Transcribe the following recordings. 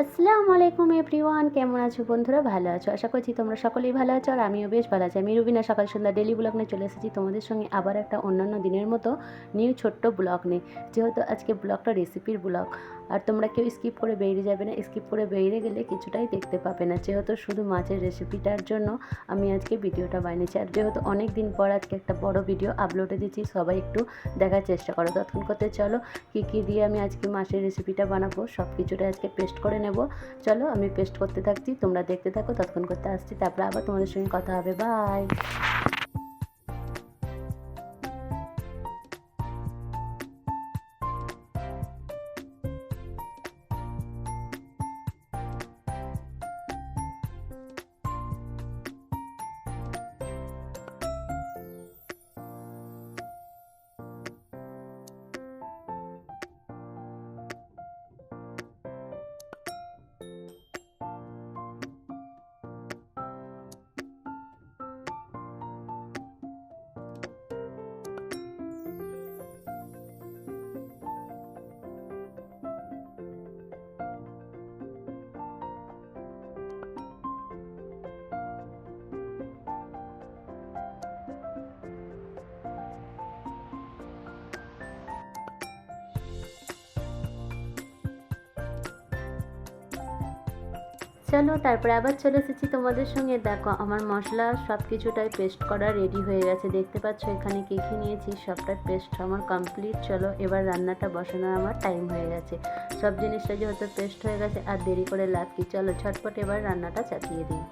আসসালামু আলাইকুম এভরিওয়ান, কেমন আছো বন্ধুরা? ভালো আছো, আশা করছি তোমরা সকলেই ভালো আছো আর আমিও বেশ ভালো আছি। আমি রুবিনা সকাল সন্ধ্যা ডেলি ব্লগ নিয়ে চলে এসেছি তোমাদের সঙ্গে আবার একটা অন্যান্য দিনের মতো নিউ ছোট্ট ব্লগ নিয়ে। যেহেতু আজকে ব্লগটা রেসিপির ব্লগ, আর তোমরা কেউ স্কিপ করে বেরিয়ে যাবে না, স্কিপ করে বেরিয়ে গেলে কিছুটাই দেখতে পাবে না। যেহেতু শুধু মাছের রেসিপিটার জন্য আমি আজকে ভিডিওটা বানিয়েছি, আর যেহেতু অনেক দিন পর আজকে একটা বড় ভিডিও আপলোডে দিচ্ছি, সবাই একটু দেখার চেষ্টা করো। ততক্ষণ করতে চলো কী দিয়ে আমি আজকে মাছের রেসিপিটা বানাবো সব কিছুটা আজকে পেস্ট করে নেব। চলো আমি পেস্ট করতে থাকছি, তোমরা দেখতে থাকো, ততক্ষণ করতে আসছি, তারপরে আবার তোমাদের সঙ্গে কথা হবে। বাই। চলো তারপরে আবার চলে এসেছি তোমাদের সঙ্গে। দেখো আমার মশলা সব কিছুটাই পেস্ট করা রেডি হয়ে গেছে, দেখতে পাচ্ছ এখানে কী কী নিয়েছি, সবটা পেস্ট আমার কমপ্লিট। চলো এবার রান্নাটা বসানোর আমার টাইম হয়ে গেছে। সব জিনিসটা যেহেতু পেস্ট হয়ে গেছে আর দেরি করে লাভ কি, চলো ঝটপট এবার রান্নাটা চাপিয়ে দিই।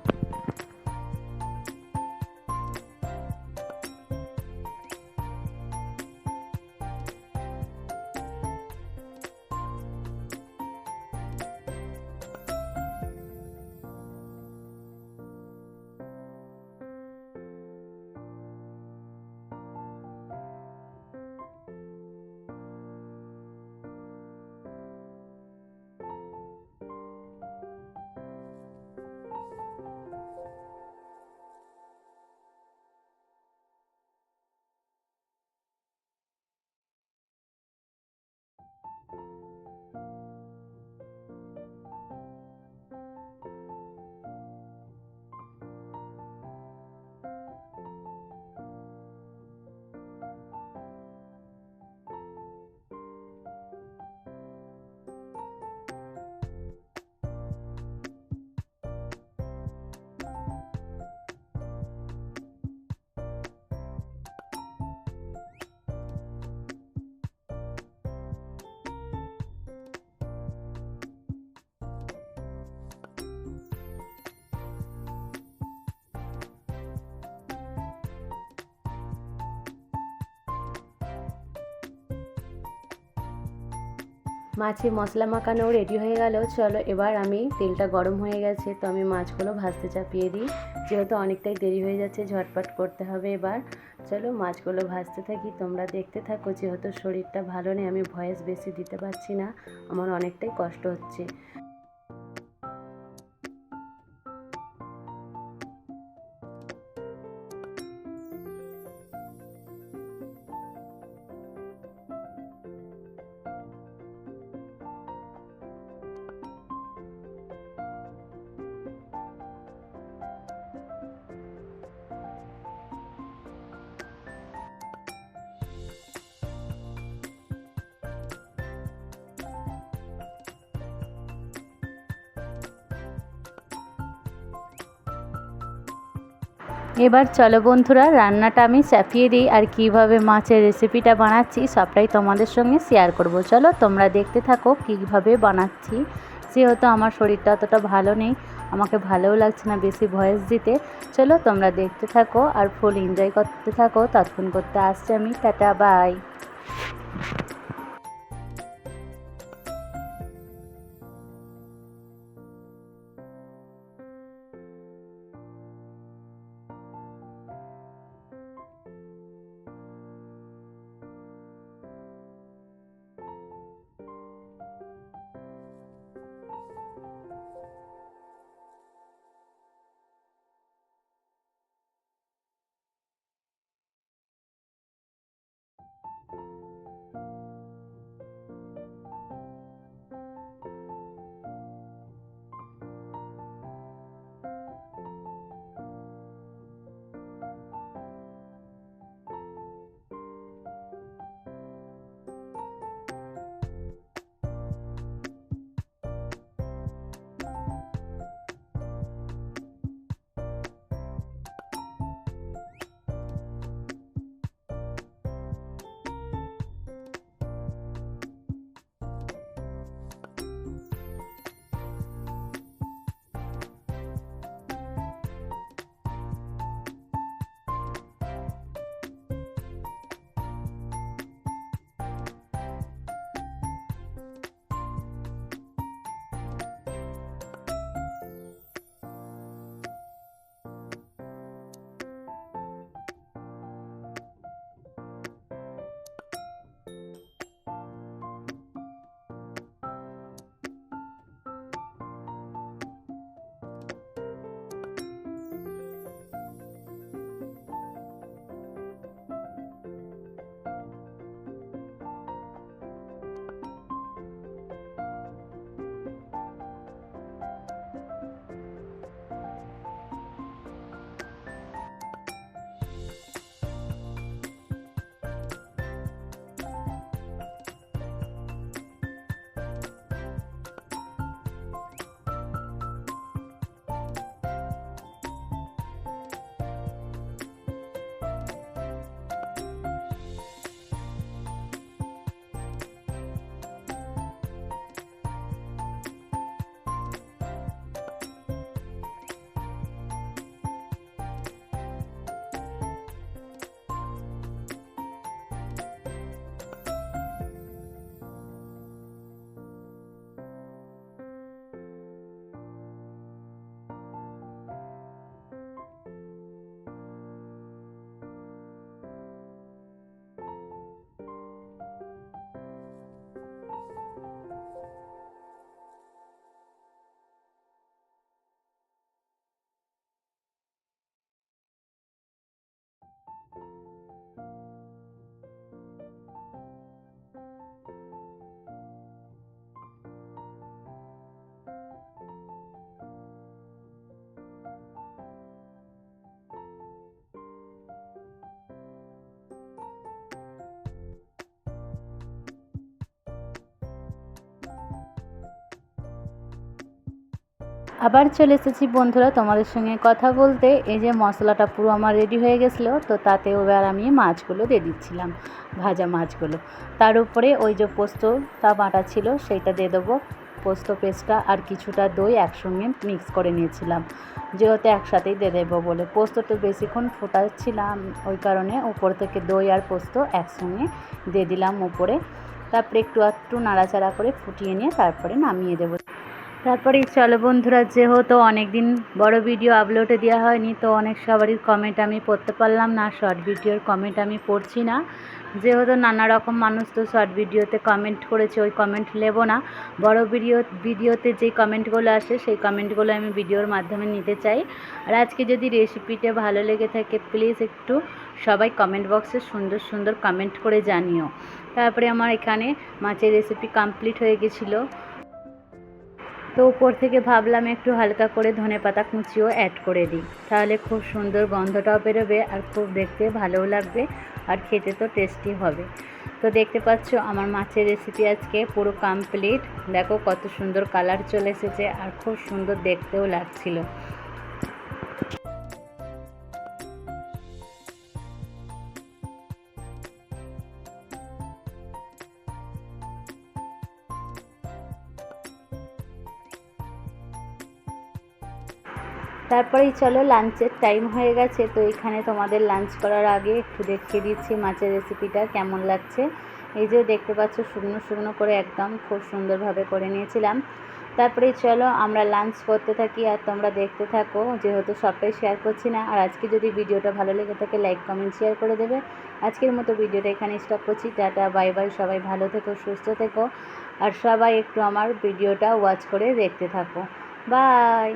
মাছে মশলা মাখানো রেডি হয়ে গেল। চলো এবার আমি তেলটা গরম হয়ে গেছে, তো আমি মাছগুলো ভাজতে চাপিয়ে দিই। যেহেতু অনেকটাই দেরি হয়ে যাচ্ছে, ঝটপট করতে হবে এবার। চলো মাছগুলো ভাজতে থাকি, তোমরা দেখতে থাকো। যেহেতু শরীরটা ভালো নেই, আমি ভয়েস বেশি দিতে পারছি না, আমার অনেকটাই কষ্ট হচ্ছে। এবার চলো বন্ধুরা রান্নাটা আমি চাপিয়ে দিই, আর কিভাবে মাছের রেসিপিটা বানাচ্ছি সবটাই তোমাদের সঙ্গে শেয়ার করব। চলো তোমরা দেখতে থাকো কীভাবে বানাচ্ছি। যেহেতু আমার শরীরটা অতটা ভালো নেই, আমাকে ভালোও লাগছে না বেশি ভয়েস দিতে। চলো তোমরা দেখতে থাকো আর ফুল এনজয় করতে থাকো, ততক্ষণ করতে আসছি আমি। Tata, bye. আবার চলে এসেছি বন্ধুরা তোমাদের সঙ্গে কথা বলতে। এই যে মশলাটা পুরো আমার রেডি হয়ে গেছিলো, তো তাতে এবার আমি মাছগুলো দিয়ে দিচ্ছিলাম, ভাজা মাছগুলো। তার উপরে ওই যে পোস্তটা বাটা ছিল সেইটা দিয়ে দেবো, পোস্ত পেস্টটা আর কিছুটা দই একসঙ্গে মিক্স করে নিয়েছিলাম, যেহেতু একসাথেই দিয়ে দেবো বলে। পোস্তটা বেশিক্ষণ ফোটাচ্ছিলাম, ওই কারণে উপর থেকে দই আর পোস্ত একসঙ্গে দিয়ে দিলাম উপরে। তারপরে একটু নাড়াচাড়া করে ফুটিয়ে নিয়ে তারপরে নামিয়ে দেবো। তারপরে চলো বন্ধুরা, যেহেতু অনেক দিন বড় ভিডিও আপলোডে দেওয়া হয়নি, তো অনেক সবারই কমেন্ট আমি পড়তে পারলাম না, শর্ট ভিডিওর কমেন্ট আমি পড়ছি না, যেহেতু নানা রকম মানুষ তো শর্ট ভিডিওতে কমেন্ট করেছে, ওই কমেন্ট নেব না। বড় ভিডিওতে যেই কমেন্টগুলো আসে সেই কমেন্টগুলো আমি ভিডিওর মাধ্যমে নিতে চাই। আর আজকে যদি রেসিপিটা ভালো লেগে থাকে প্লিজ একটু সবাই কমেন্ট বক্সে সুন্দর সুন্দর কমেন্ট করে জানিও। তারপরে আমার এখানে মাছের রেসিপি কমপ্লিট হয়ে গেছিলো, তো উপর থেকে ভাবলাম একটু হালকা করে ধনেপাতা কুচিও অ্যাড করে দিই, তাহলে খুব সুন্দর গন্ধটাও বেরোবে আর খুব দেখতে ভালোও লাগবে আর খেতে তো টেস্টি হবে। তো দেখতে পাচ্ছ আমার মাছের রেসিপি আজকে পুরো কমপ্লিট। দেখো কত সুন্দর কালার চলে এসেছে আর খুব সুন্দর দেখতেও লাগছিল। তারপরেই চলো লাঞ্চের টাইম হয়ে গেছে, তো এখানে তোমাদের লাঞ্চ করার আগে একটু দেখিয়ে দিচ্ছি মাছের রেসিপিটা কেমন লাগছে। এই যে দেখতে পাচ্ছ শুকনো শুকনো করে একদম খুব সুন্দরভাবে করে নিয়েছিলাম। তারপরেই চলো আমরা লাঞ্চ করতে থাকি আর তোমরা দেখতে থাকো, যেহেতু সবটাই শেয়ার করছি না। আর আজকে যদি ভিডিওটা ভালো লেগে থাকে লাইক কমেন্ট শেয়ার করে দেবে। আজকের মতো ভিডিওটা এখানে স্টপ করছি। টাটা বাই বাই, সবাই ভালো থেকো সুস্থ থেকো আর সবাই একটু আমার ভিডিওটা ওয়াচ করে দেখতে থাকো। বাই।